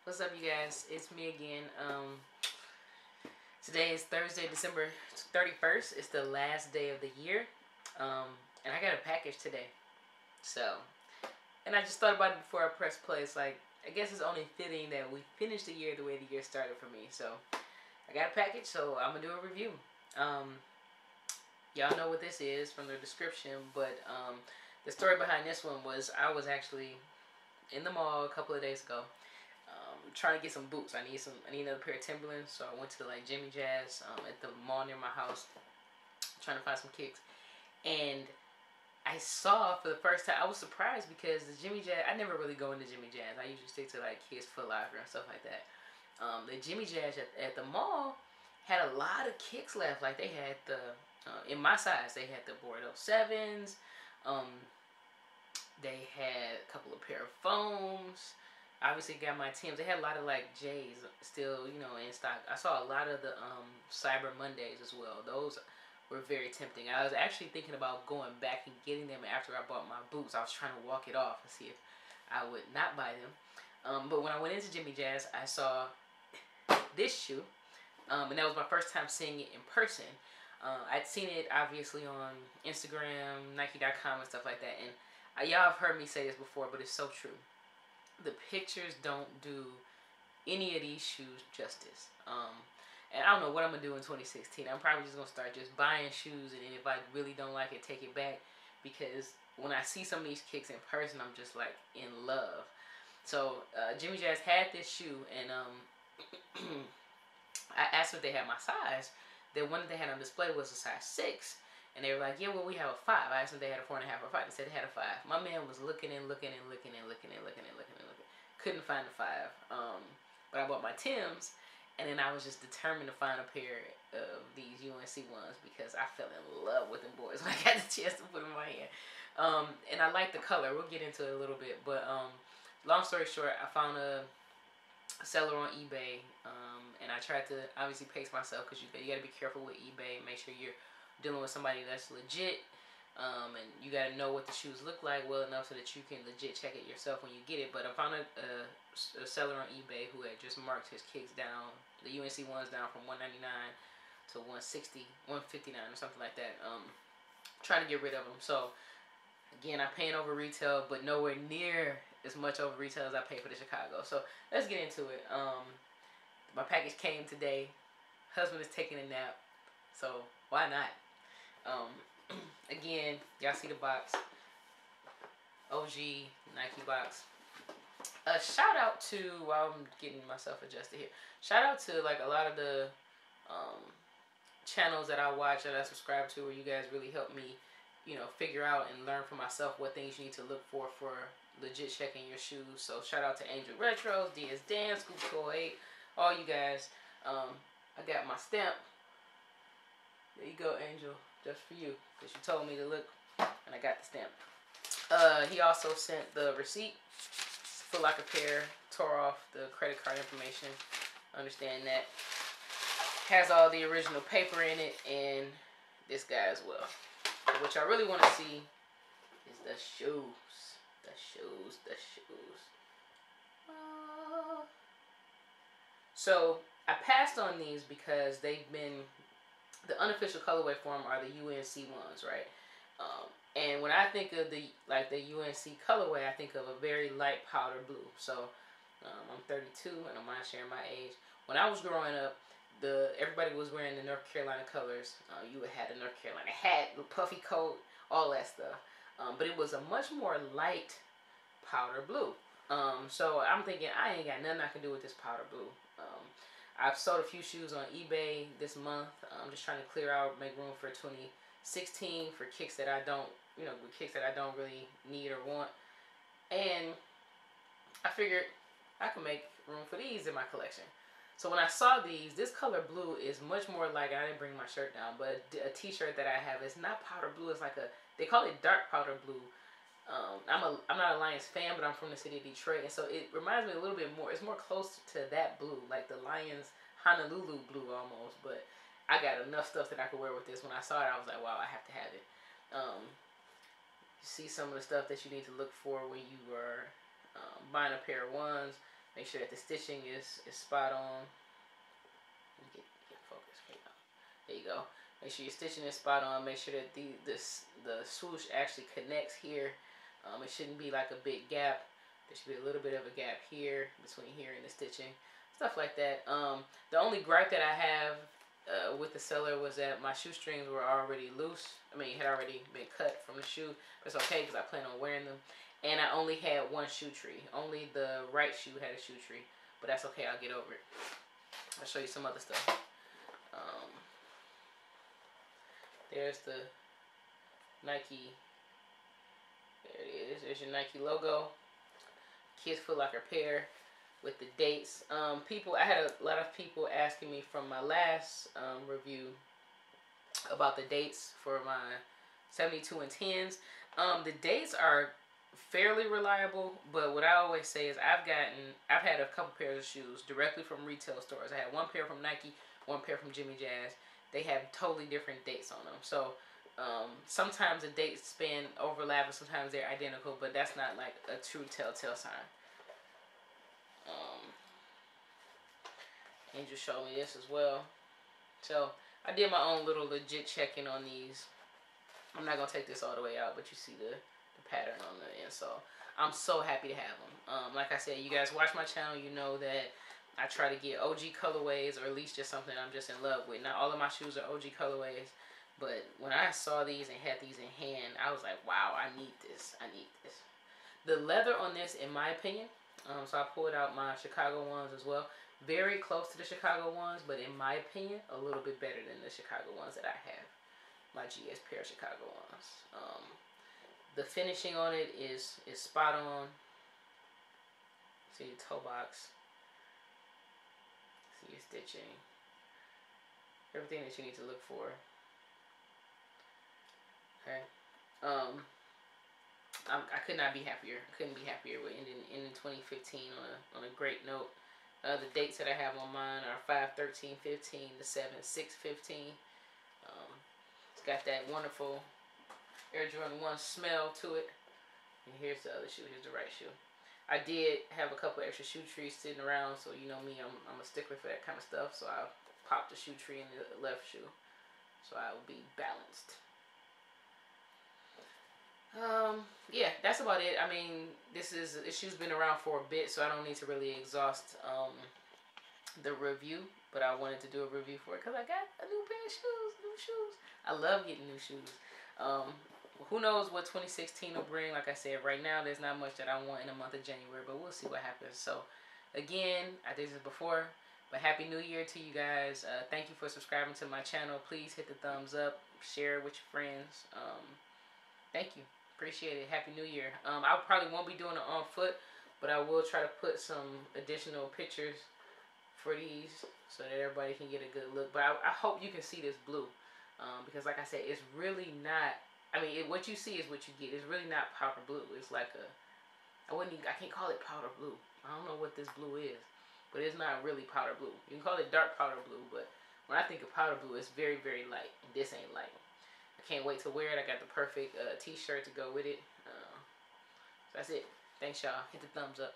What's up, you guys? It's me again. Today is Thursday, December 31st. It's the last day of the year. And I got a package today. So, and I just thought about it before I pressed play. It's like, I guess it's only fitting that we finish the year the way the year started for me. So, I got a package, so I'm going to do a review. Y'all know what this is from the description, but the story behind this one was I was actually in the mall a couple of days ago. Trying to get some boots. I need another pair of Timberlands, so I went to like Jimmy Jazz at the mall near my house, trying to find some kicks. And I saw for the first time, I was surprised because the Jimmy Jazz, I never really go into Jimmy Jazz. I usually stick to like Kids Foot Locker and stuff like that. The Jimmy Jazz at the mall had a lot of kicks left. Like they had in my size, they had the Bordeaux 7s. They had a couple of pair of foams. Obviously got my Tims. They had a lot of like J's still, in stock. I saw a lot of the Cyber Mondays as well. Those were very tempting. I was actually thinking about going back and getting them after I bought my boots. I was trying to walk it off and see if I would not buy them. But when I went into Jimmy Jazz, I saw this shoe. And that was my first time seeing it in person. I'd seen it obviously on Instagram, Nike.com and stuff like that. And y'all have heard me say this before, but it's so true. The pictures don't do any of these shoes justice. And I don't know what I'm going to do in 2016. I'm probably just going to start just buying shoes, and then if I really don't like it, take it back. Because when I see some of these kicks in person, I'm just like in love. So Jimmy Jazz had this shoe, and I asked if they had my size. The one that they had on display was a size 6. And they were like, yeah, well, we have a 5. I asked them if they had a 4.5 or 5. They said they had a 5. My man was looking and looking and looking and looking and looking and looking and looking. Couldn't find the 5. But I bought my Tims, and then I was just determined to find a pair of these UNC ones because I fell in love with them boys when I got the chance to put them in my hand. And I like the color. We'll get into it a little bit. But long story short, I found a seller on eBay, and I tried to obviously pace myself because you got to be careful with eBay. Make sure you're dealing with somebody that's legit, and you got to know what the shoes look like well enough so that you can legit check it yourself when you get it. But I found a seller on eBay who had just marked his kicks down, the UNC ones down from $199 to $160, $159 or something like that. Trying to get rid of them. So again, I'm paying over retail, but nowhere near as much over retail as I pay for the Chicago. So let's get into it. My package came today. Husband is taking a nap, so why not? Again, y'all see the box. OG Nike box. Shout out to, while I'm getting myself adjusted here, shout out to like a lot of the channels that I watch, that I subscribe to, where you guys really help me, figure out and learn for myself what things you need to look for legit checking your shoes. So shout out to Angel Retros, DS Dan, Scoop 208, all you guys. I got my stamp. There you go, Angel, just for you, because you told me to look, and I got the stamp. He also sent the receipt. Foot Locker pair, tore off the credit card information. Understand that. Has all the original paper in it, and this guy as well. But what y'all really want to see is the shoes. The shoes. So I passed on these because they've been, the unofficial colorway for them are the UNC ones, right? And when I think of the UNC colorway, I think of a very light powder blue. So I'm 32, and I'm not sharing my age. When I was growing up, everybody was wearing the North Carolina colors. You had a North Carolina hat, the puffy coat, all that stuff. But it was a much more light powder blue. So I'm thinking, I ain't got nothing I can do with this powder blue. I've sold a few shoes on eBay this month. I'm just trying to clear out, make room for 2016 for kicks that I don't, kicks that I don't really need or want. And I figured I could make room for these in my collection. So when I saw these, this color blue is much more like, I didn't bring my shirt down, but a t-shirt that I have is not powder blue. It's like they call it dark powder blue. I'm not a Lions fan, but I'm from the city of Detroit, and so it reminds me a little bit more. It's more close to that blue, like the Lions Honolulu blue almost. But I got enough stuff that I could wear with this. When I saw it, I was like, wow, I have to have it. You see some of the stuff that you need to look for when you are buying a pair of ones. Make sure that the stitching is spot on. Get focused. There you go. Make sure your stitching is spot on. Make sure that the swoosh actually connects here. It shouldn't be like a big gap. There should be a little bit of a gap here between here and the stitching. Stuff like that. The only gripe that I have with the seller was that my shoestrings were already loose. I mean, had already been cut from the shoe. But it's okay because I plan on wearing them. And I only had one shoe tree. Only the right shoe had a shoe tree. But that's okay. I'll get over it. I'll show you some other stuff. There's the Nike. There it is. There's your Nike logo. Kids Foot Locker pair with the dates. I had a lot of people asking me from my last review about the dates for my 72 and 10s. The dates are fairly reliable, but what I always say is I've had a couple pairs of shoes directly from retail stores. I had one pair from Nike, one pair from Jimmy Jazz. They have totally different dates on them. So sometimes the dates span overlap and sometimes they're identical, but that's not like a true telltale sign. Angel showed me this as well. So I did my own little legit checking on these. I'm not going to take this all the way out, but you see the pattern on the insole. I'm so happy to have them. Like I said, you guys watch my channel, you know that I try to get OG colorways, or at least just something I'm just in love with. Not all of my shoes are OG colorways, but when I saw these and had these in hand, I was like, wow, I need this. I need this. The leather on this, in my opinion, so I pulled out my Chicago ones as well. Very close to the Chicago ones, but in my opinion, a little bit better than the Chicago ones that I have. My GS pair of Chicago ones. The finishing on it is spot on. See your toe box. See your stitching. Everything that you need to look for. Okay. I could not be happier. I couldn't be happier with ending 2015 on a great note. The dates that I have on mine are 5/13/15 to 7/6/15. It's got that wonderful Air Jordan 1 smell to it. And here's the other shoe. Here's the right shoe. I did have a couple extra shoe trees sitting around, so you know me, I'm a stickler for that kind of stuff. So I popped the shoe tree in the left shoe, so I will be balanced. Yeah, that's about it. I mean, this shoe's been around for a bit, so I don't need to really exhaust the review, but I wanted to do a review for it because I got a new pair of shoes, new shoes. I love getting new shoes. Who knows what 2016 will bring. Like I said, right now there's not much that I want in the month of January, but we'll see what happens. So again, I did this before, but Happy New Year to you guys. Thank you for subscribing to my channel. Please hit the thumbs up, share it with your friends. Thank you. Appreciate it. Happy New Year. I probably won't be doing it on foot, but I will try to put some additional pictures for these so that everybody can get a good look. But I hope you can see this blue, because like I said, it's really not, I mean, what you see is what you get. It's really not powder blue. It's like I can't call it powder blue. I don't know what this blue is, but it's not really powder blue. You can call it dark powder blue, but when I think of powder blue, it's very, very light. This ain't light. I can't wait to wear it. I got the perfect t-shirt to go with it. So that's it. Thanks, y'all. Hit the thumbs up.